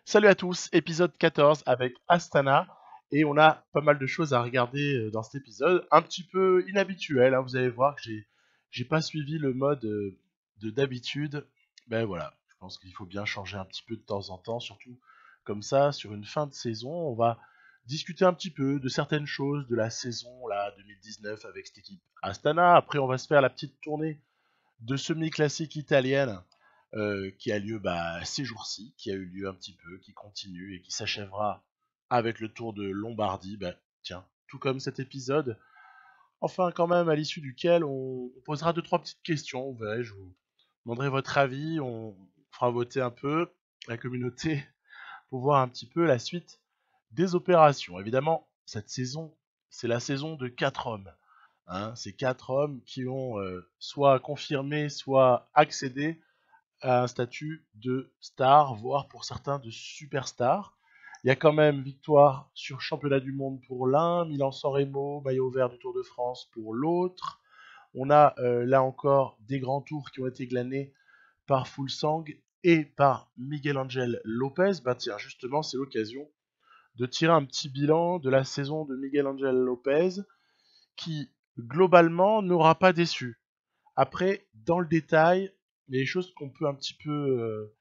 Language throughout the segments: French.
Salut à tous, épisode 14 avec Astana. Et on a pas mal de choses à regarder dans cet épisode. Un petit peu inhabituel, hein, vous allez voir que j'ai pas suivi le mode de d'habitude. Ben voilà, je pense qu'il faut bien changer un petit peu de temps en temps, surtout comme ça, sur une fin de saison. On va discuter un petit peu de certaines choses de la saison là 2019 avec cette équipe Astana. Après, on va se faire la petite tournée de semi-classique italienne qui a lieu ces jours-ci, qui a eu lieu un petit peu, qui continue et qui s'achèvera avec le Tour de Lombardie. Tiens, tout comme cet épisode. Enfin, quand même, à l'issue duquel on posera deux trois petites questions. Vous verrez, je vous demanderai votre avis, on fera voter un peu la communauté pour voir un petit peu la suite des opérations. Évidemment, cette saison, c'est la saison de 4 hommes. Hein, c'est 4 hommes qui ont soit confirmé, soit accédé à un statut de star, voire pour certains de superstar. Il y a quand même victoire sur championnat du monde pour l'un, Milan-San Remo, maillot vert du Tour de France pour l'autre. On a là encore des grands tours qui ont été glanés par Fuglsang et par Miguel Angel Lopez. Tiens, justement, c'est l'occasion de tirer un petit bilan de la saison de Miguel Angel Lopez qui, globalement, n'aura pas déçu. Après, dans le détail, il y a des choses qu'on peut un petit peu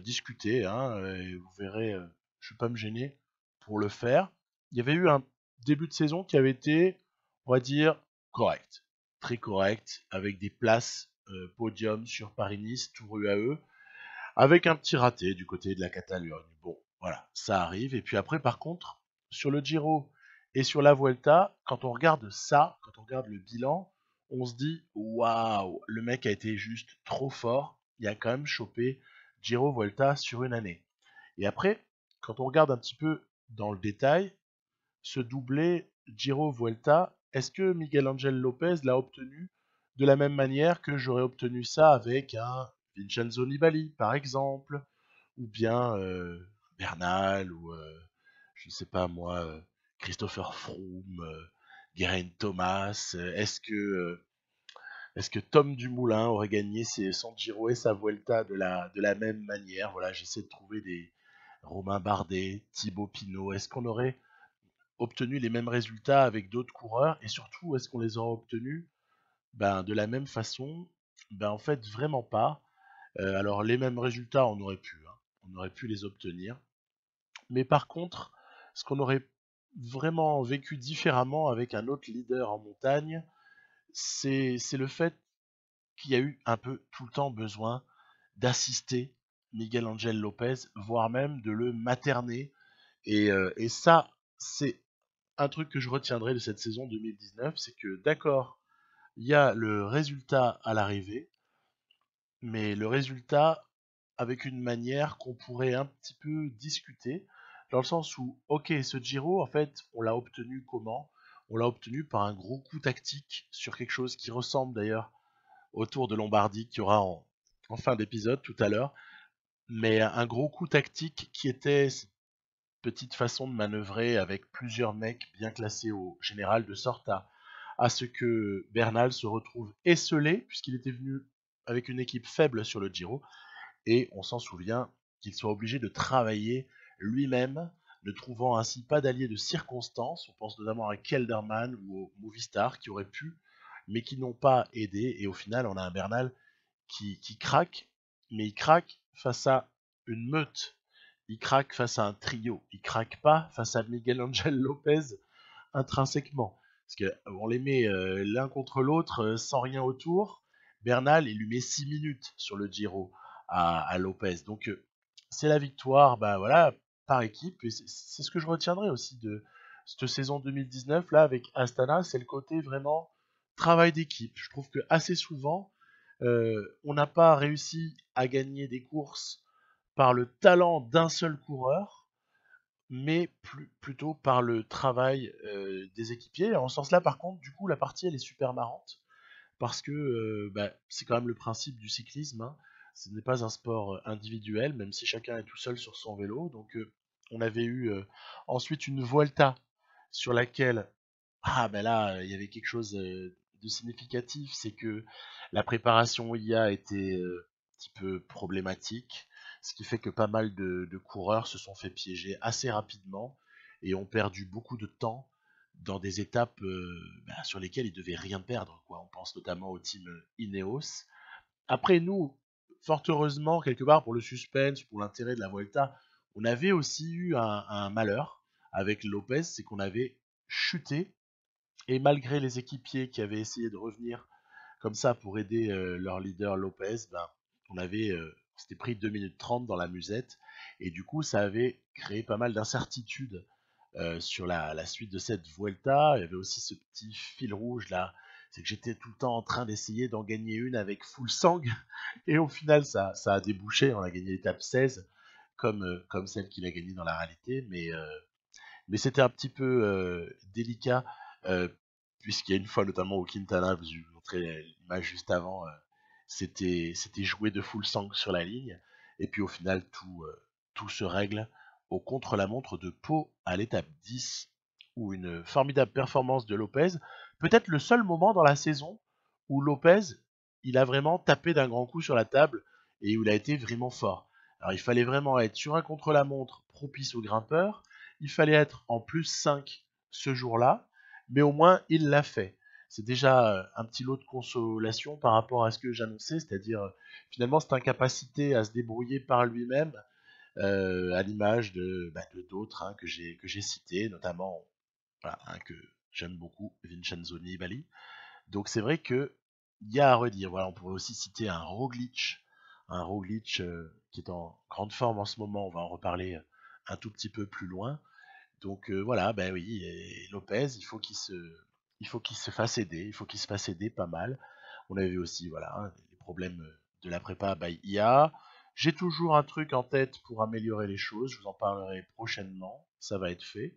discuter, hein, et vous verrez, je ne vais pas me gêner pour le faire. Il y avait eu un début de saison qui avait été, on va dire, correct. Très correct, avec des places podium sur Paris-Nice, Tour UAE, avec un petit raté du côté de la Catalogne. Bon, voilà, ça arrive. Et puis après, par contre, sur le Giro et sur la Vuelta, quand on regarde ça, quand on regarde le bilan, on se dit waouh, le mec a été juste trop fort. Il a quand même chopé Giro Vuelta sur une année. Et après, quand on regarde un petit peu dans le détail, ce doublé Giro Vuelta, est-ce que Miguel Angel Lopez l'a obtenu de la même manière que j'aurais obtenu ça avec un Vincenzo Nibali, par exemple, ou bien Bernal, ou je ne sais pas moi, Christopher Froome, Geraint Thomas. Est-ce que Tom Dumoulin aurait gagné son Giro et sa Vuelta de la même manière? Voilà, j'essaie de trouver des Romain Bardet, Thibaut Pinot. Est-ce qu'on aurait obtenu les mêmes résultats avec d'autres coureurs et surtout est-ce qu'on les aura obtenus de la même façon? En fait vraiment pas. Alors les mêmes résultats on aurait pu, hein. On aurait pu les obtenir, mais par contre ce qu'on aurait vraiment vécu différemment avec un autre leader en montagne, c'est le fait qu'il y a eu un peu tout le temps besoin d'assister Miguel Angel Lopez, voire même de le materner. Et ça, c'est un truc que je retiendrai de cette saison 2019, c'est que d'accord, il y a le résultat à l'arrivée, mais le résultat avec une manière qu'on pourrait un petit peu discuter, dans le sens où, ok, ce Giro, en fait, on l'a obtenu comment? On l'a obtenu par un gros coup tactique sur quelque chose qui ressemble d'ailleurs au Tour de Lombardie qu'il y aura en fin d'épisode tout à l'heure, mais un gros coup tactique qui était cette petite façon de manœuvrer avec plusieurs mecs bien classés au général, de sorte à ce que Bernal se retrouve esselé, puisqu'il était venu avec une équipe faible sur le Giro, et on s'en souvient qu'il soit obligé de travailler lui-même, ne trouvant ainsi pas d'alliés de circonstance. On pense notamment à Kelderman ou au Movistar qui auraient pu, mais qui n'ont pas aidé, et au final on a un Bernal qui craque, mais il craque face à une meute, il craque face à un trio, il craque pas face à Miguel Angel Lopez intrinsèquement. Parce qu'on les met l'un contre l'autre sans rien autour. Bernal, il lui met 6 minutes sur le Giro à Lopez. Donc c'est la victoire voilà, par équipe. Et c'est ce que je retiendrai aussi de cette saison 2019 là avec Astana, c'est le côté vraiment travail d'équipe. Je trouve que assez souvent, on n'a pas réussi à gagner des courses par le talent d'un seul coureur, mais plutôt par le travail des équipiers. En ce sens-là, par contre, du coup, la partie, elle est super marrante, parce que c'est quand même le principe du cyclisme, hein. Ce n'est pas un sport individuel, même si chacun est tout seul sur son vélo. Donc, on avait eu ensuite une Vuelta sur laquelle, là, il y avait quelque chose de significatif, c'est que la préparation IA était un petit peu problématique. ce qui fait que pas mal de coureurs se sont fait piéger assez rapidement et ont perdu beaucoup de temps dans des étapes sur lesquelles ils devaient rien perdre, quoi. On pense notamment au team Ineos. Après nous, fort heureusement, quelque part pour le suspense, pour l'intérêt de la Vuelta, on avait aussi eu un malheur avec Lopez, c'est qu'on avait chuté, et malgré les équipiers qui avaient essayé de revenir comme ça pour aider leur leader Lopez, ben, on s'était pris 2 minutes 30 dans la musette, et du coup ça avait créé pas mal d'incertitudes sur la suite de cette Vuelta. Il y avait aussi ce petit fil rouge là, c'est que j'étais tout le temps en train d'essayer d'en gagner une avec full sang, et au final ça a débouché, on a gagné l'étape 16, comme celle qu'il a gagnée dans la réalité, mais c'était un petit peu délicat, euh, puisqu'il y a une fois notamment au Quintana, je vous montrais l'image juste avant, c'était joué de full sang sur la ligne, et puis au final tout se règle au contre-la-montre de Pau à l'étape 10, où une formidable performance de Lopez, peut-être le seul moment dans la saison où Lopez, il a vraiment tapé d'un grand coup sur la table, et où il a été vraiment fort. Alors il fallait vraiment être sur un contre-la-montre propice aux grimpeurs, il fallait être en plus 5 ce jour-là, mais au moins il l'a fait. C'est déjà un petit lot de consolation par rapport à ce que j'annonçais, c'est-à-dire finalement cette incapacité à se débrouiller par lui-même, à l'image de d'autres que j'ai cités, notamment voilà, un que j'aime beaucoup, Vincenzo Nibali. Donc c'est vrai que il y a à redire. Voilà, on pourrait aussi citer un Roglic qui est en grande forme en ce moment. On va en reparler un tout petit peu plus loin. Donc voilà, ben oui, et Lopez, il faut qu'il se fasse aider, il faut qu'il se fasse aider pas mal. On avait aussi, voilà, hein, les problèmes de la prépa by IA. J'ai toujours un truc en tête pour améliorer les choses, je vous en parlerai prochainement, ça va être fait.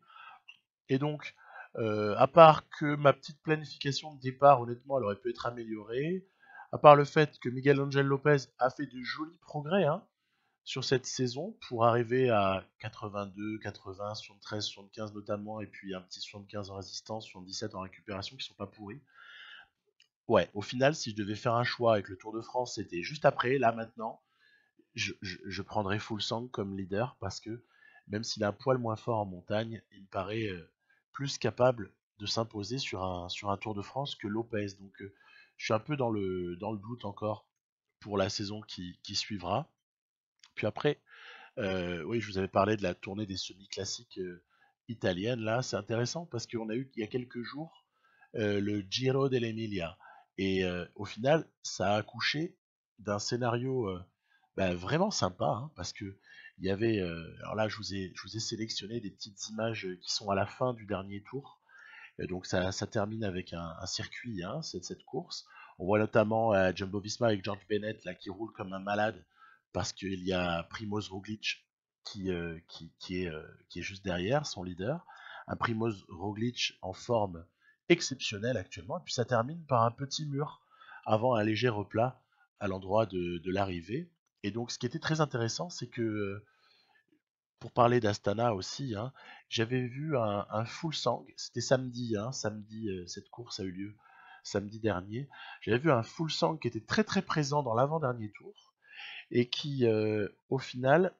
Et donc, à part que ma petite planification de départ, honnêtement, elle aurait pu être améliorée, à part le fait que Miguel Angel Lopez a fait de jolis progrès, hein, sur cette saison pour arriver à 82, 80, 73, 75 notamment, et puis un petit 75 en résistance, 77 en récupération qui sont pas pourris. Ouais, au final, si je devais faire un choix avec le Tour de France, c'était juste après, là maintenant, je prendrais Full Sang comme leader parce que même s'il a un poil moins fort en montagne, il me paraît plus capable de s'imposer sur un Tour de France que Lopez. Donc je suis un peu dans le doute encore pour la saison qui suivra. Puis après, oui, je vous avais parlé de la tournée des semi-classiques italiennes. Là, c'est intéressant parce qu'on a eu il y a quelques jours le Giro dell'Emilia. Et au final, ça a accouché d'un scénario vraiment sympa, hein, parce que il y avait. Alors là, je vous ai sélectionné des petites images qui sont à la fin du dernier tour. Donc ça termine avec un circuit, hein, cette course. On voit notamment Jumbo Visma avec George Bennett là, qui roule comme un malade parce qu'il y a Primoz Roglic qui est juste derrière, son leader. Un Primoz Roglic en forme exceptionnelle actuellement. Et puis ça termine par un petit mur avant un léger replat à l'endroit de l'arrivée. Et donc ce qui était très intéressant, c'est que pour parler d'Astana aussi, hein, j'avais vu un full sang, c'était samedi, hein, samedi, cette course a eu lieu samedi dernier. J'avais vu un full sang qui était très très présent dans l'avant-dernier tour et qui, au final,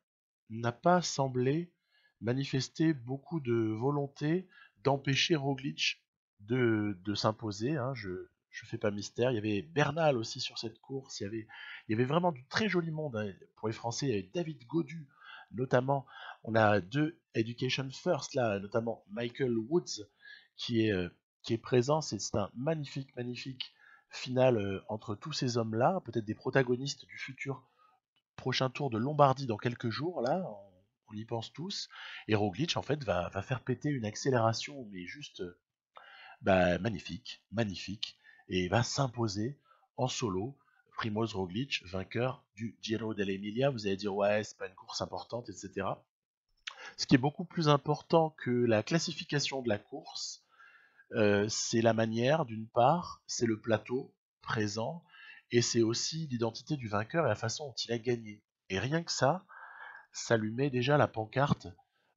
n'a pas semblé manifester beaucoup de volonté d'empêcher Roglic de s'imposer, hein, je fais pas mystère. Il y avait Bernal aussi sur cette course. Il y avait vraiment du très joli monde, hein. Pour les Français, il y avait David Gaudu, notamment. On a deux Education First, là, notamment Michael Woods, qui est, euh, qui est présent. C'est un magnifique, magnifique final entre tous ces hommes-là, peut-être des protagonistes du futur prochain tour de Lombardie dans quelques jours, là, on y pense tous. Et Roglic, en fait, va faire péter une accélération, mais juste magnifique, magnifique, et va s'imposer en solo. Primoz Roglic, vainqueur du Giro dell'Emilia. Vous allez dire, ouais, c'est pas une course importante, etc. Ce qui est beaucoup plus important que la classification de la course, c'est la manière, d'une part, c'est le plateau présent, et c'est aussi l'identité du vainqueur et la façon dont il a gagné. Et rien que ça lui met déjà la pancarte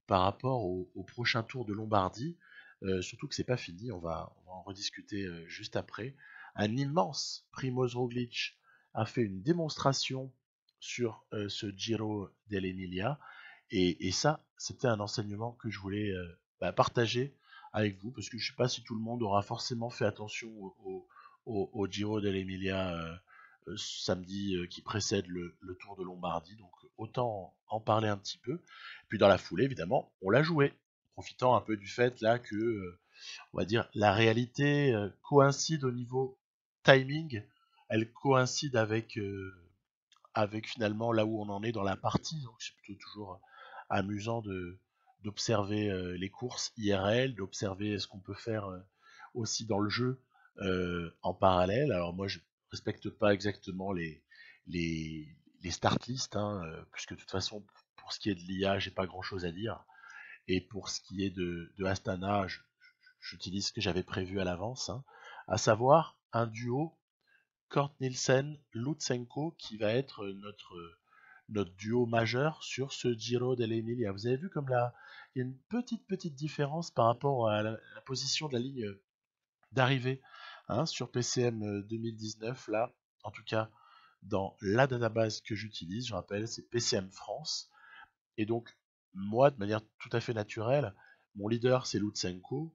par rapport au prochain tour de Lombardie. Surtout que c'est pas fini, on va en rediscuter juste après. Un immense Primoz Roglic a fait une démonstration sur ce Giro dell'Emilia. Et ça, c'était un enseignement que je voulais partager avec vous, parce que je ne sais pas si tout le monde aura forcément fait attention au Giro dell'Emilia samedi qui précède le Tour de Lombardie, donc autant en parler un petit peu. Puis dans la foulée, évidemment, on l'a joué, profitant un peu du fait là que, on va dire, la réalité coïncide au niveau timing, elle coïncide avec finalement là où on en est dans la partie. Donc c'est plutôt toujours amusant d'observer les courses IRL, d'observer ce qu'on peut faire aussi dans le jeu en parallèle. Alors moi je respecte pas exactement les, les start lists, hein, puisque de toute façon pour ce qui est de l'IA, j'ai pas grand chose à dire. Et pour ce qui est de Astana, j'utilise ce que j'avais prévu à l'avance, hein, à savoir un duo Kort Nielsen, Lutsenko, qui va être notre duo majeur sur ce Giro dell'Emilia. Vous avez vu comme là, il y a une petite différence par rapport à la position de la ligne d'arrivée hein, sur PCM 2019. Là, en tout cas, dans la database que j'utilise, je rappelle, c'est PCM France. Et donc, moi, de manière tout à fait naturelle, mon leader, c'est Lutsenko.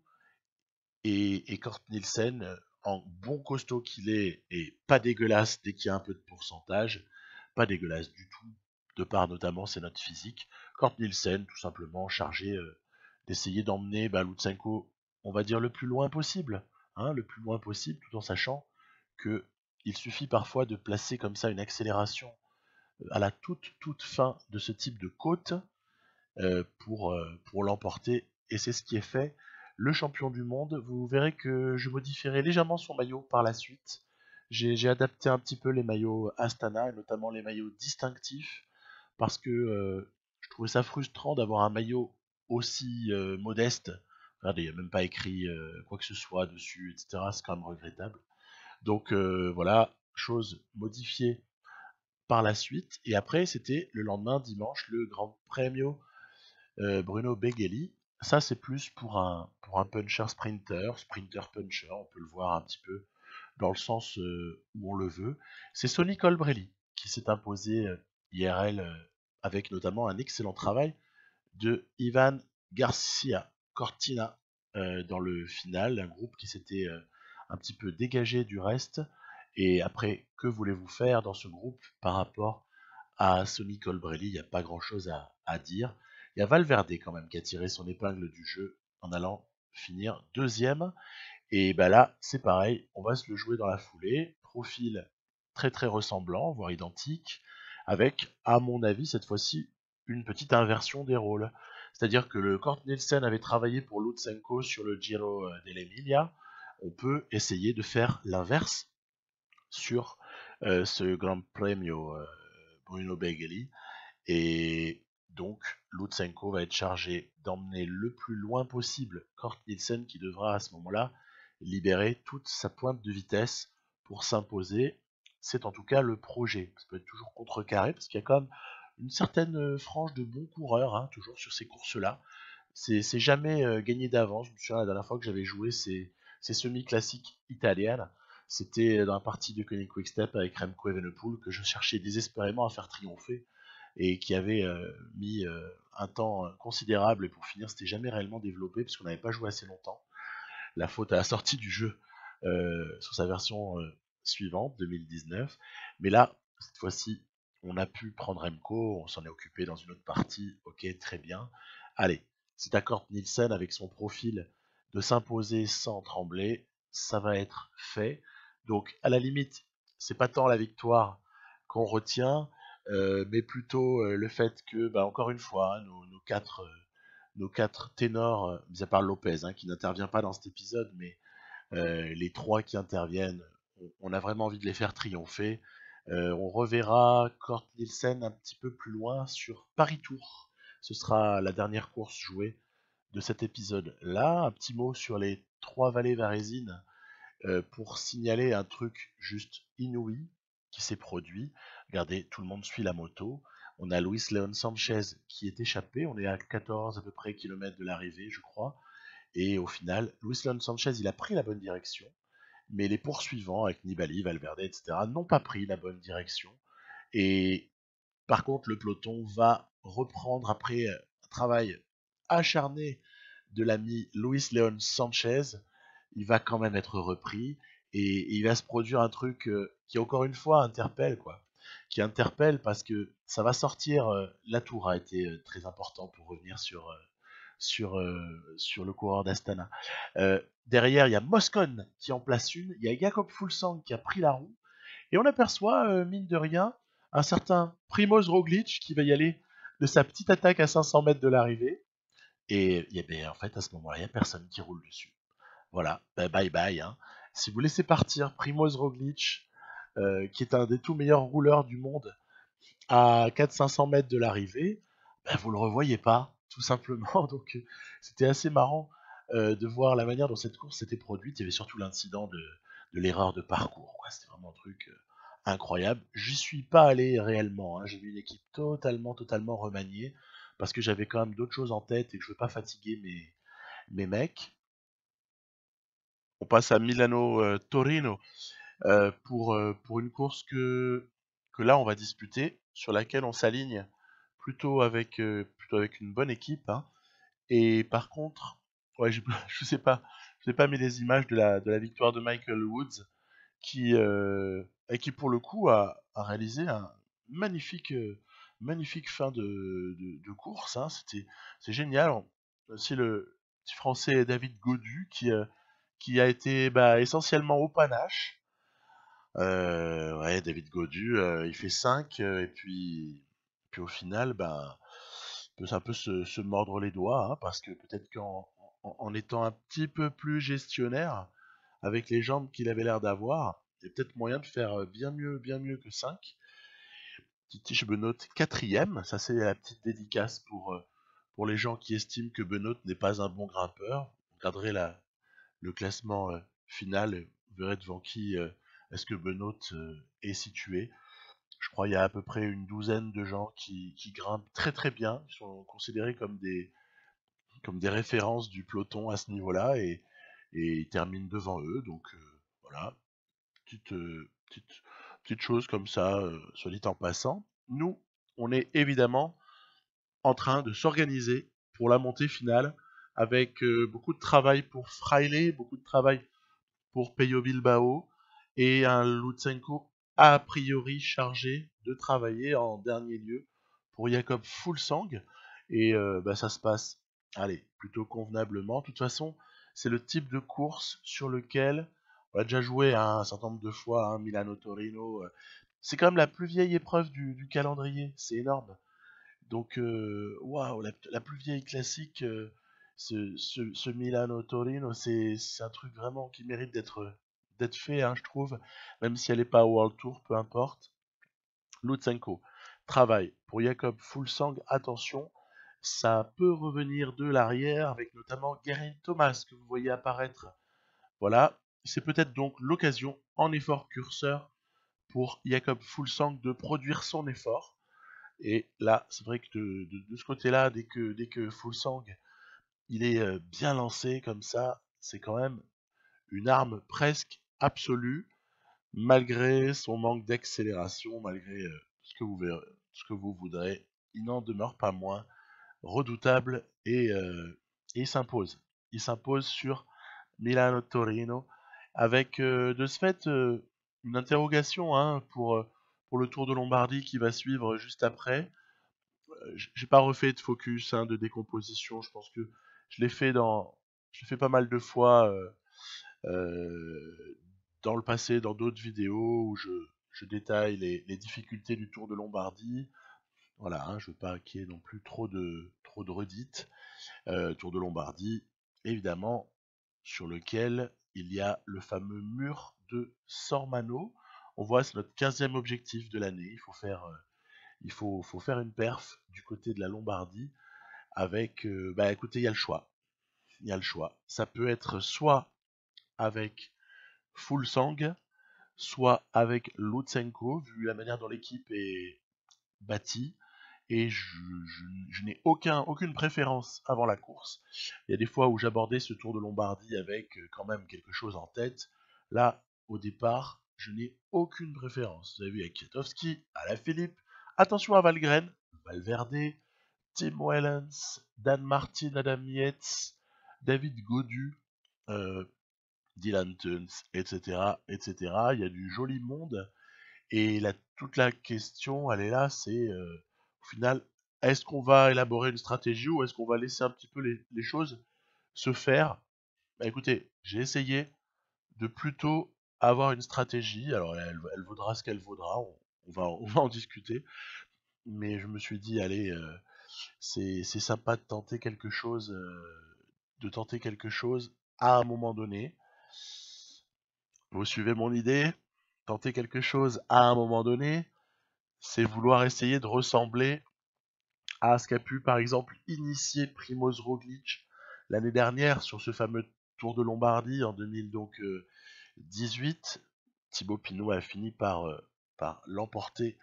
Et Kort Nielsen, en bon costaud qu'il est, et pas dégueulasse dès qu'il y a un peu de pourcentage, pas dégueulasse du tout, de par notamment ses notes physiques. Kort Nielsen, tout simplement chargé d'essayer d'emmener Lutsenko, on va dire, le plus loin possible, hein, le plus loin possible, tout en sachant que il suffit parfois de placer comme ça une accélération à la toute fin de ce type de côte pour l'emporter. Et c'est ce qui est fait. Le champion du monde, vous verrez que je modifierai légèrement son maillot par la suite. J'ai adapté un petit peu les maillots Astana, et notamment les maillots distinctifs, parce que je trouvais ça frustrant d'avoir un maillot aussi modeste. Regardez, il n'y a même pas écrit quoi que ce soit dessus, etc. C'est quand même regrettable. Donc voilà, chose modifiée par la suite. Et après, c'était le lendemain, dimanche, le Grand Premio Bruno Beghelli. Ça, c'est plus pour un puncher sprinter puncher, on peut le voir un petit peu dans le sens où on le veut. C'est Sonny Colbrelli qui s'est imposé IRL avec notamment un excellent travail de Ivan Garcia Cortina dans le final, un groupe qui s'était un petit peu dégagé du reste. Et après, que voulez-vous faire dans ce groupe par rapport à Sonny Colbrelli? Il n'y a pas grand-chose à dire. Il y a Valverde quand même qui a tiré son épingle du jeu en allant finir deuxième. Et bah là, c'est pareil, on va se le jouer dans la foulée. Profil très ressemblant, voire identique, avec, à mon avis, cette fois-ci, une petite inversion des rôles. C'est-à-dire que le Kort Nielsen avait travaillé pour Lutsenko sur le Giro dell'Emilia. On peut essayer de faire l'inverse sur ce Grand Premio Bruno Beghelli. Et donc, Lutsenko va être chargé d'emmener le plus loin possible Kort Nielsen qui devra à ce moment-là libérer toute sa pointe de vitesse pour s'imposer. C'est en tout cas le projet. Ça peut être toujours contrecarré parce qu'il y a quand même une certaine frange de bons coureurs, hein, toujours sur ces courses-là. C'est jamais gagné d'avance. Je me souviens la dernière fois que j'avais joué ces semi-classiques italiennes. C'était dans la partie de Koenig Quickstep avec Remco Evenepoel que je cherchais désespérément à faire triompher et qui avait mis un temps considérable et pour finir c'était jamais réellement développé parce qu'on n'avait pas joué assez longtemps. La faute à la sortie du jeu sur sa version suivante, 2019. Mais là, cette fois-ci, on a pu prendre Remco, on s'en est occupé dans une autre partie, ok, très bien. Allez, c'est à Kort Nielsen avec son profil de s'imposer sans trembler, ça va être fait. Donc à la limite, c'est pas tant la victoire qu'on retient, mais plutôt le fait que, bah, encore une fois, hein, nos quatre ténors, mis à part Lopez, hein, qui n'intervient pas dans cet épisode, mais les trois qui interviennent, on a vraiment envie de les faire triompher. On reverra Kort Nielsen un petit peu plus loin sur Paris Tour. Ce sera la dernière course jouée de cet épisode-là. Un petit mot sur les trois vallées varésines pour signaler un truc juste inouï qui s'est produit. Regardez, tout le monde suit la moto. On a Luis Leon Sanchez qui est échappé. On est à 14 à peu près kilomètres de l'arrivée, je crois. Et au final, Luis Leon Sanchez, il a pris la bonne direction. Mais les poursuivants, avec Nibali, Valverde, etc., n'ont pas pris la bonne direction. Et Par contre, le peloton va reprendre après un travail acharné de l'ami Luis Leon Sanchez. Il va quand même être repris et il va se produire un truc qui encore une fois interpelle quoi. Qui interpelle parce que ça va sortir. La tour a été très important pour revenir sur le coureur d'Astana. Derrière, il y a Moscon qui en place une. Il y a Jakob Fuglsang qui a pris la roue. Et on aperçoit, mine de rien, un certain Primoz Roglic qui va y aller de sa petite attaque à 500 mètres de l'arrivée. Et, ben, en fait, à ce moment-là, il n'y a personne qui roule dessus. Voilà, ben, bye bye. Hein. Si vous laissez partir Primoz Roglic, qui est un des tout meilleurs rouleurs du monde, à 400-500 mètres de l'arrivée, ben, vous le revoyez pas, tout simplement. Donc c'était assez marrant de voir la manière dont cette course s'était produite. Il y avait surtout l'incident de l'erreur de parcours. C'était vraiment un truc incroyable. J'y suis pas allé réellement. Hein. J'ai vu une équipe totalement remaniée parce que j'avais quand même d'autres choses en tête et que je veux pas fatiguer mes mecs. On passe à Milano-Torino pour une course que là on va disputer, sur laquelle on s'aligne plutôt avec une bonne équipe. Hein. Et par contre, ouais, je sais pas mis les images de la victoire de Michael Woods et qui pour le coup a réalisé un magnifique, magnifique fin de course. Hein. C'est génial. Aussi le petit français David Gaudu qui a été essentiellement au panache. Ouais, David Gaudu, il fait 5 et puis au final, il peut un peu se mordre les doigts, hein, parce que peut-être en étant un petit peu plus gestionnaire, avec les jambes qu'il avait l'air d'avoir, il y a peut-être moyen de faire bien mieux que 5. Titige Benoît quatrième, ça c'est la petite dédicace pour les gens qui estiment que Benoît n'est pas un bon grimpeur. Vous regarderez le classement final, vous verrez devant qui est-ce que Benoît est situé. Je crois qu'il y a à peu près une douzaine de gens qui grimpent très bien. Ils sont considérés comme des références du peloton à ce niveau-là et ils terminent devant eux. Donc voilà, petite chose comme ça, soit dit en passant. Nous, on est évidemment en train de s'organiser pour la montée finale avec beaucoup de travail pour Fraile, beaucoup de travail pour Peyo Bilbao et un Lutsenko a priori chargé de travailler en dernier lieu pour Jakob Fuglsang et ça se passe allez plutôt convenablement. De toute façon, c'est le type de course sur lequel on a déjà joué un certain nombre de fois, hein, Milano-Torino. C'est quand même la plus vieille épreuve du calendrier, c'est énorme. Donc, waouh, la plus vieille classique, ce Milano-Torino, c'est un truc vraiment qui mérite d'être fait, hein, je trouve, même si elle n'est pas au World Tour, peu importe. Lutsenko, travail pour Jakob Fuglsang, attention, ça peut revenir de l'arrière, avec notamment Geraint Thomas, que vous voyez apparaître. Voilà, c'est peut-être donc l'occasion, en effort curseur, pour Jakob Fuglsang de produire son effort. Et là, c'est vrai que de ce côté-là, dès que Fuglsang il est bien lancé comme ça, c'est quand même une arme presque absolue, malgré son manque d'accélération, malgré ce que vous voudrez. Il n'en demeure pas moins redoutable et il s'impose. Il s'impose sur Milano-Torino avec de ce fait une interrogation hein, pour le Tour de Lombardie qui va suivre juste après. J'ai pas refait de focus, hein, de décomposition. Je pense que je l'ai fait je l'ai fait pas mal de fois euh, dans le passé, dans d'autres vidéos où je détaille les difficultés du Tour de Lombardie. Voilà, hein, je veux pas qu'il y ait non plus trop de redites. Tour de Lombardie, évidemment, sur lequel il y a le fameux mur de Sormano. On voit, c'est notre 15e objectif de l'année. Faut faire une perf du côté de la Lombardie avec, écoutez, il y a le choix. Il y a le choix. Ça peut être soit avec Fuglsang, soit avec Lutsenko, vu la manière dont l'équipe est bâtie. Et je n'ai aucune préférence avant la course. Il y a des fois où j'abordais ce Tour de Lombardie avec quand même quelque chose en tête. Là, au départ, je n'ai aucune préférence. Vous avez vu avec Kwiatkowski, Alaphilippe, Attention à Valgren, Valverde, Tim Wellens, Dan Martin, Adam Yates, David Godu, euh, Dylan Tuns, etc., etc. Il y a du joli monde. Et toute la question, elle est là, c'est au final, est-ce qu'on va élaborer une stratégie ou est-ce qu'on va laisser un petit peu les choses se faire? Bah, écoutez, j'ai essayé de plutôt avoir une stratégie. Alors, elle vaudra ce qu'elle vaudra. On va en discuter. Mais je me suis dit, allez, c'est sympa de tenter quelque chose à un moment donné. Vous suivez mon idée? Tenter quelque chose à un moment donné, c'est vouloir essayer de ressembler à ce qu'a pu, par exemple, initier Primoz Roglic l'année dernière sur ce fameux Tour de Lombardie en 2018. Thibaut Pinot a fini par l'emporter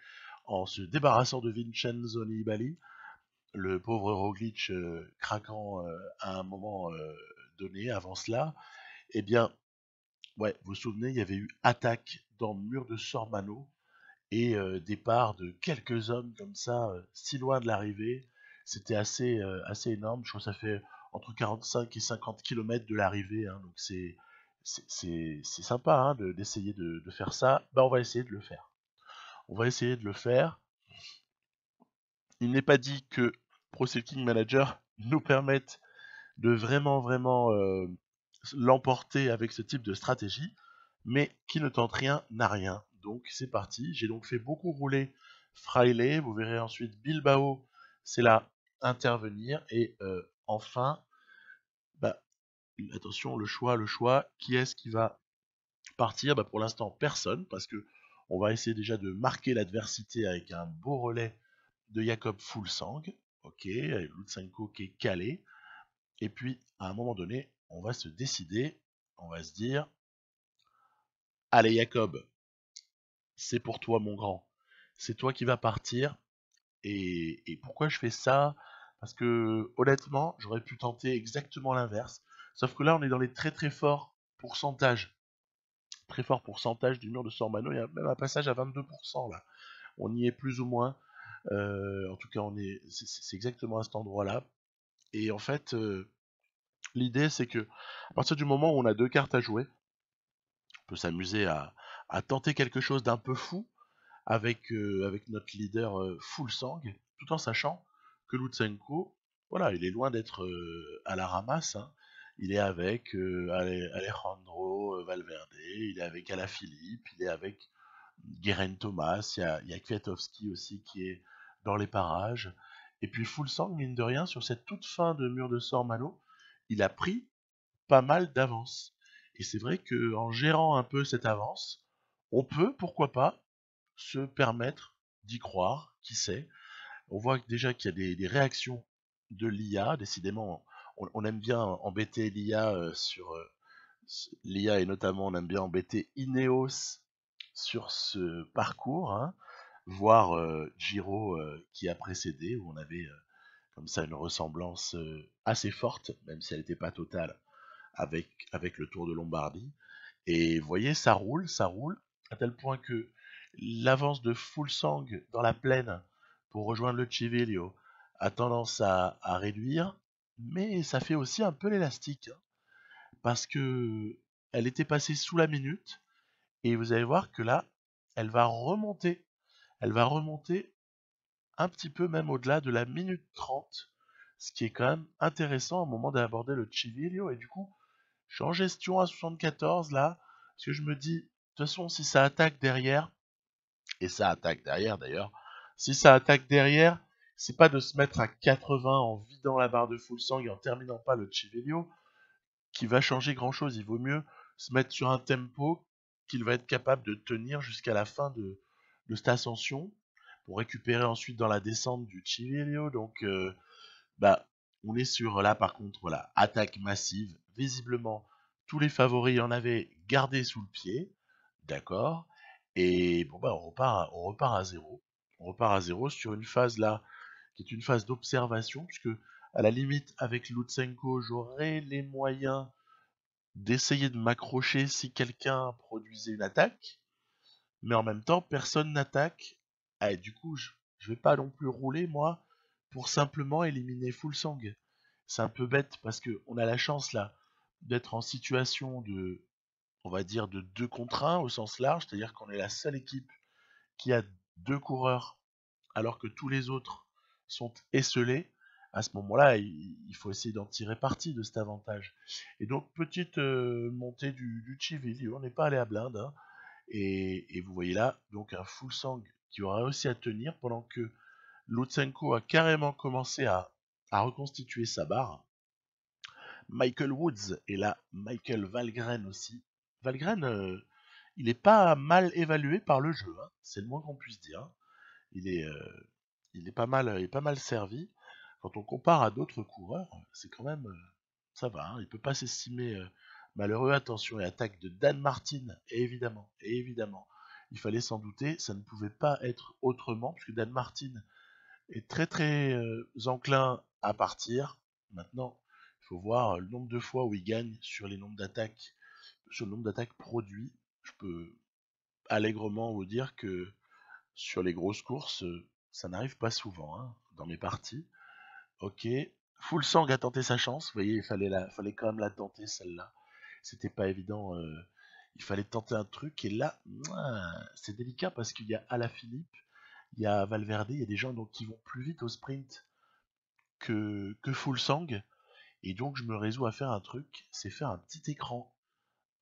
en se débarrassant de Vincenzo Nibali, le pauvre Roglic craquant à un moment donné avant cela. Eh bien, ouais, vous vous souvenez, il y avait eu attaque dans le mur de Sormano et départ de quelques hommes comme ça, si loin de l'arrivée. C'était assez énorme. Je crois que ça fait entre 45 et 50 km de l'arrivée. Hein, donc c'est sympa hein, d'essayer de faire ça. Ben, on va essayer de le faire. On va essayer de le faire. Il n'est pas dit que Pro Cycling Manager nous permette de vraiment l'emporter avec ce type de stratégie, mais qui ne tente rien n'a rien. Donc c'est parti. J'ai donc fait beaucoup rouler Fraile. Vous verrez ensuite Bilbao, c'est là intervenir et enfin, bah, attention le choix. Qui est-ce qui va partir? Bah, pour l'instant personne parce que on va essayer déjà de marquer l'adversité avec un beau relais de Jakob Fuglsang. Ok, avec Lutsenko qui est calé. Et puis, à un moment donné, on va se décider, on va se dire, allez Jacob, c'est pour toi mon grand, c'est toi qui vas partir. Et pourquoi je fais ça? Parce que honnêtement, j'aurais pu tenter exactement l'inverse. Sauf que là, on est dans les très forts pourcentages. Très fort pourcentage du mur de Sormano. Il y a même un passage à 22% là. On y est plus ou moins. En tout cas, c'est exactement à cet endroit-là. Et en fait, l'idée, c'est que à partir du moment où on a deux cartes à jouer, on peut s'amuser à tenter quelque chose d'un peu fou avec notre leader Fuglsang, tout en sachant que Lutsenko, voilà, il est loin d'être à la ramasse. Hein. Il est avec Alejandro Valverde, il est avec Alaphilippe, il est avec Geraint Thomas, il y a Kwiatkowski aussi qui est dans les parages. Et puis Fuglsang, mine de rien, sur cette toute fin de mur de Sormano, il a pris pas mal d'avance. Et c'est vrai qu'en gérant un peu cette avance, on peut, pourquoi pas, se permettre d'y croire, qui sait. On voit déjà qu'il y a des réactions de l'IA, décidément, on aime bien embêter l'IA sur l'IA et notamment on aime bien embêter Ineos sur ce parcours, hein, voire Giro qui a précédé, où on avait comme ça une ressemblance assez forte, même si elle n'était pas totale, avec le Tour de Lombardie. Et vous voyez, ça roule, à tel point que l'avance de Fuglsang dans la plaine pour rejoindre le Civilio a tendance à réduire, mais ça fait aussi un peu l'élastique, hein, parce que elle était passée sous la minute, et vous allez voir que là, elle va remonter un petit peu même au-delà de la minute 30, ce qui est quand même intéressant au moment d'aborder le Civilio, et du coup, je suis en gestion à 74 là, parce que je me dis, de toute façon, si ça attaque derrière, et ça attaque derrière d'ailleurs, si ça attaque derrière, c'est pas de se mettre à 80 en vidant la barre de full sang et en terminant pas le Civelio qui va changer grand chose. Il vaut mieux se mettre sur un tempo qu'il va être capable de tenir jusqu'à la fin de cette ascension pour récupérer ensuite dans la descente du Civelio. Donc, bah, on est sur là par contre, voilà, attaque massive. Visiblement, tous les favoris en avaient gardé sous le pied, d'accord. Et bon bah on repart à zéro. On repart à zéro sur une phase là qui est une phase d'observation, puisque à la limite avec Lutsenko, j'aurais les moyens d'essayer de m'accrocher si quelqu'un produisait une attaque, mais en même temps personne n'attaque. Ah, et du coup, Je vais pas non plus rouler, moi, pour simplement éliminer Fullsang. C'est un peu bête parce que on a la chance là d'être en situation de, on va dire, de 2 contre 1 au sens large, c'est-à-dire qu'on est la seule équipe qui a 2 coureurs alors que tous les autres sont esselés. À ce moment-là, il faut essayer d'en tirer parti de cet avantage. Et donc, petite montée du Chivilio, on n'est pas allé à blinde, hein. Et vous voyez là, donc un Fullsang qui aura réussi à tenir pendant que Lutsenko a carrément commencé à reconstituer sa barre. Michael Woods et là Michael Valgren aussi. Valgren, il n'est pas mal évalué par le jeu, hein. C'est le moins qu'on puisse dire. Il est, euh, il est pas mal servi. Quand on compare à d'autres coureurs, c'est quand même, ça va, hein. Il peut pas s'estimer malheureux. Attention, et attaque de Dan Martin, et évidemment, il fallait s'en douter, ça ne pouvait pas être autrement, puisque Dan Martin est très très enclin à partir. Maintenant, il faut voir le nombre de fois où il gagne sur les nombres d'attaques, sur le nombre d'attaques produits. Je peux allègrement vous dire que sur les grosses courses, ça n'arrive pas souvent, hein, dans mes parties. Ok. Fullsang a tenté sa chance. Vous voyez, fallait quand même la tenter celle-là. C'était pas évident. Il fallait tenter un truc. Et là, c'est délicat parce qu'il y a Alaphilippe, il y a Valverde, il y a des gens donc, qui vont plus vite au sprint que Fullsang. Et donc, je me résous à faire un truc, c'est faire un petit écran.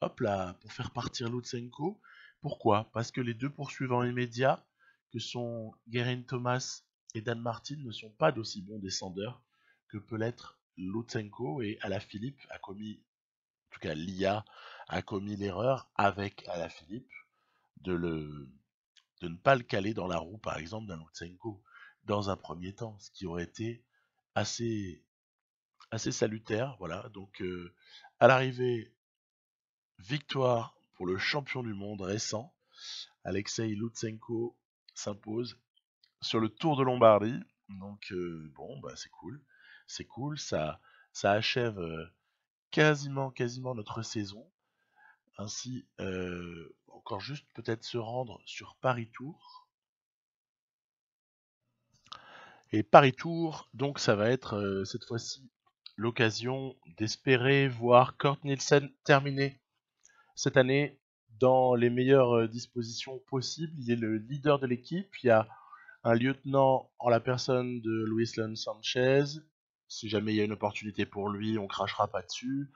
Hop là, pour faire partir Lutsenko. Pourquoi? Parce que les deux poursuivants immédiats, que sont Geraint Thomas et Dan Martin, ne sont pas d'aussi bons descendeurs que peut l'être Lutsenko, et Alaphilippe a commis, en tout cas l'IA a commis l'erreur avec Alaphilippe de ne pas le caler dans la roue, par exemple, d'un Lutsenko dans un premier temps, ce qui aurait été assez, assez salutaire. Voilà, donc à l'arrivée, victoire pour le champion du monde récent. Alexei Lutsenko s'impose sur le Tour de Lombardie. Donc bon, bah c'est cool, ça achève quasiment notre saison. Ainsi, encore juste peut-être se rendre sur Paris Tour. Et Paris Tour, donc ça va être cette fois-ci l'occasion d'espérer voir Kurt Nielsen terminer cette année dans les meilleures dispositions possibles. Il est le leader de l'équipe. Il y a un lieutenant en la personne de Luis Leon Sanchez. Si jamais il y a une opportunité pour lui, on crachera pas dessus.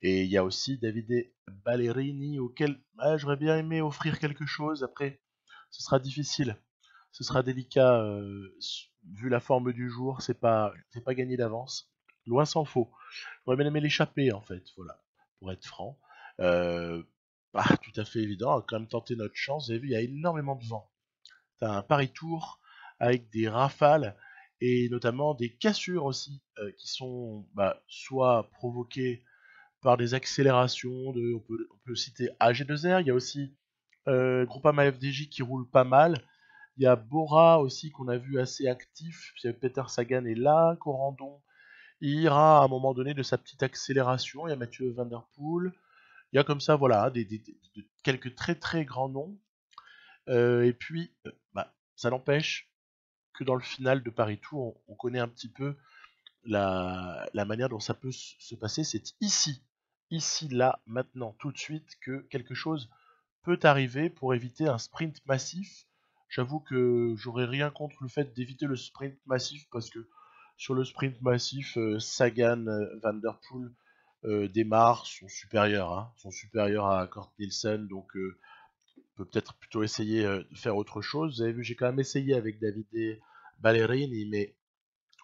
Et il y a aussi Davide Ballerini auquel j'aurais bien aimé offrir quelque chose. Après, ce sera difficile. Ce sera délicat vu la forme du jour. C'est pas gagné d'avance. Loin s'en faut. J'aurais bien aimé l'échapper en fait. Voilà, pour être franc. Pas tout à fait évident. On va quand même tenter notre chance. Vous avez vu, il y a énormément de vent. T'as un Paris Tour avec des rafales et notamment des cassures aussi qui sont soit provoquées par des accélérations. On peut citer AG2R, il y a aussi Groupama FDJ qui roule pas mal. Il y a Bora aussi qu'on a vu assez actif. Peter Sagan est là, Corandon. Il ira à un moment donné de sa petite accélération. Il y a Mathieu Van Der Poel. Il y a comme ça, voilà, quelques très très grands noms. Et puis, ça n'empêche que dans le final de Paris Tour, on connaît un petit peu la manière dont ça peut se passer. C'est ici, là, maintenant, tout de suite, que quelque chose peut arriver pour éviter un sprint massif. J'avoue que j'aurais rien contre le fait d'éviter le sprint massif parce que sur le sprint massif, Sagan, Van Der Poel démarrent, sont supérieurs à Kurt Nielsen, donc peut peut-être plutôt essayer de faire autre chose. Vous avez vu, j'ai quand même essayé avec Davide Ballerini, mais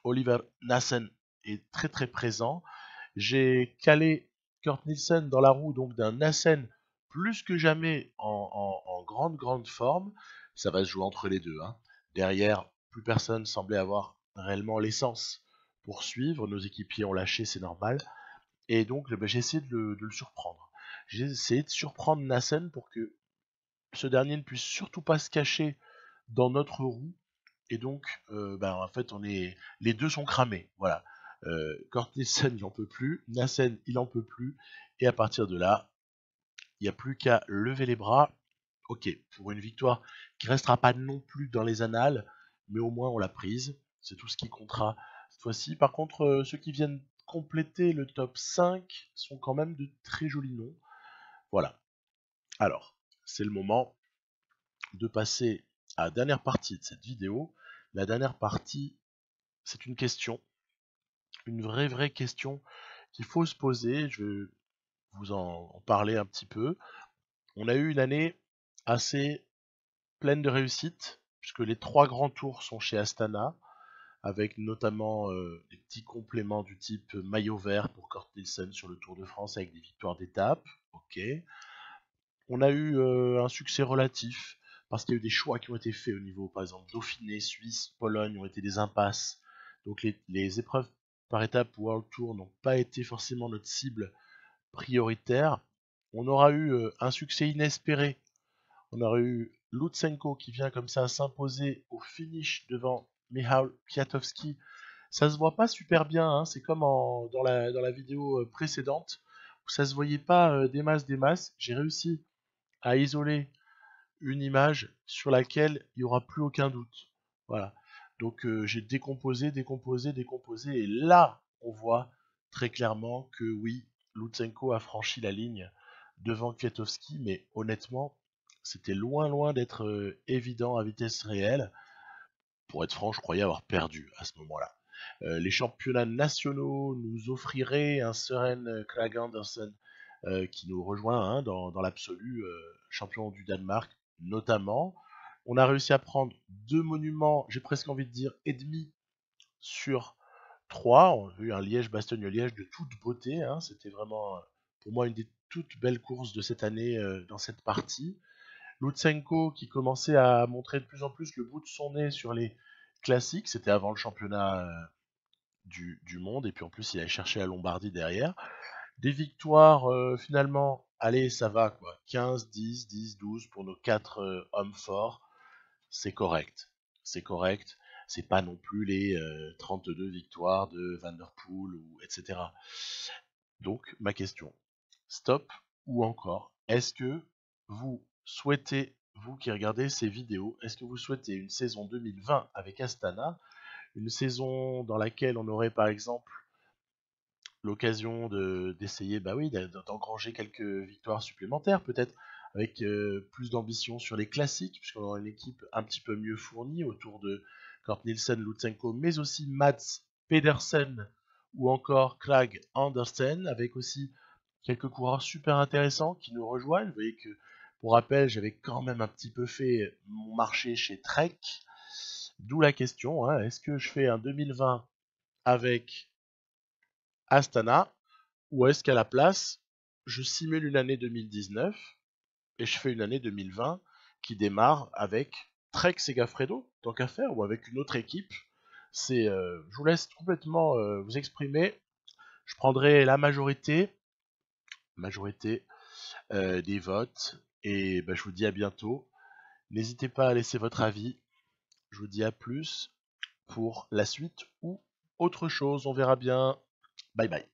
Oliver Nassen est très très présent. J'ai calé Kurt Nielsen dans la roue donc d'un Nassen plus que jamais en grande forme. Ça va se jouer entre les deux, hein. Derrière, plus personne semblait avoir réellement l'essence pour suivre. Nos équipiers ont lâché, c'est normal. Et donc j'ai essayé de le surprendre. J'ai essayé de surprendre Nassen pour que ce dernier ne puisse surtout pas se cacher dans notre roue. Et donc, en fait, les deux sont cramés. Voilà. Cortesen, il en peut plus. Nassen, il en peut plus. Et à partir de là, il n'y a plus qu'à lever les bras. Ok, pour une victoire qui restera pas non plus dans les annales, mais au moins on l'a prise. C'est tout ce qui comptera cette fois-ci. Par contre, ceux qui viennent compléter le top 5 sont quand même de très jolis noms. Voilà. Alors, c'est le moment de passer à la dernière partie de cette vidéo. La dernière partie, c'est une question, une vraie question qu'il faut se poser. Je vais vous en parler un petit peu. On a eu une année assez pleine de réussite, puisque les 3 grands tours sont chez Astana, avec notamment des petits compléments du type maillot vert pour Kurt Nielsen sur le Tour de France avec des victoires d'étape. Ok. On a eu un succès relatif, parce qu'il y a eu des choix qui ont été faits au niveau, par exemple, Dauphiné, Suisse, Pologne ont été des impasses. Donc les épreuves par étape World Tour n'ont pas été forcément notre cible prioritaire. On aura eu un succès inespéré. On aura eu Lutsenko qui vient comme ça s'imposer au finish devant Michał Kwiatkowski. Ça se voit pas super bien, hein. C'est comme dans la vidéo précédente où ça se voyait pas des masses. J'ai réussi à isoler une image sur laquelle il n'y aura plus aucun doute. Voilà. Donc j'ai décomposé, et là on voit très clairement que oui, Lutsenko a franchi la ligne devant Kwiatkowski, mais honnêtement, c'était loin d'être évident à vitesse réelle. Pour être franc, je croyais avoir perdu à ce moment-là. Les championnats nationaux nous offriraient un Søren Kragh Andersen qui nous rejoint hein, dans l'absolu, champion du Danemark notamment. On a réussi à prendre 2 monuments, j'ai presque envie de dire, et demi sur 3. On a eu un Liège-Bastogne-Liège de toute beauté. Hein. C'était vraiment, pour moi, une des toutes belles courses de cette année dans cette partie. Lutsenko qui commençait à montrer de plus en plus le bout de son nez sur les classiques. C'était avant le championnat du monde. Et puis en plus, il allait chercher la Lombardie derrière. Des victoires, finalement, allez, ça va quoi. 15, 10, 10, 12 pour nos 4 hommes forts. C'est correct. C'est correct. C'est pas non plus les 32 victoires de Van Der Poel, ou, etc. Donc, ma question, stop ou encore, est-ce que vous souhaitez, vous qui regardez ces vidéos, est-ce que vous souhaitez une saison 2020 avec Astana, une saison dans laquelle on aurait par exemple l'occasion d'essayer, bah oui, d'engranger quelques victoires supplémentaires, peut-être avec plus d'ambition sur les classiques, puisqu'on aura une équipe un petit peu mieux fournie autour de Kurt Nielsen, Lutsenko, mais aussi Mats Pedersen ou encore Kragh Andersen, avec aussi quelques coureurs super intéressants qui nous rejoignent. Vous voyez que, pour rappel, j'avais quand même un petit peu fait mon marché chez Trek, d'où la question, hein, est-ce que je fais un 2020 avec Astana, ou est-ce qu'à la place, je simule une année 2019 et je fais une année 2020 qui démarre avec Trek Segafredo, tant qu'à faire, ou avec une autre équipe. Je vous laisse complètement vous exprimer. Je prendrai la majorité des votes, et bah, je vous dis à bientôt. N'hésitez pas à laisser votre avis. Je vous dis à plus pour la suite ou autre chose. On verra bien. Bye bye.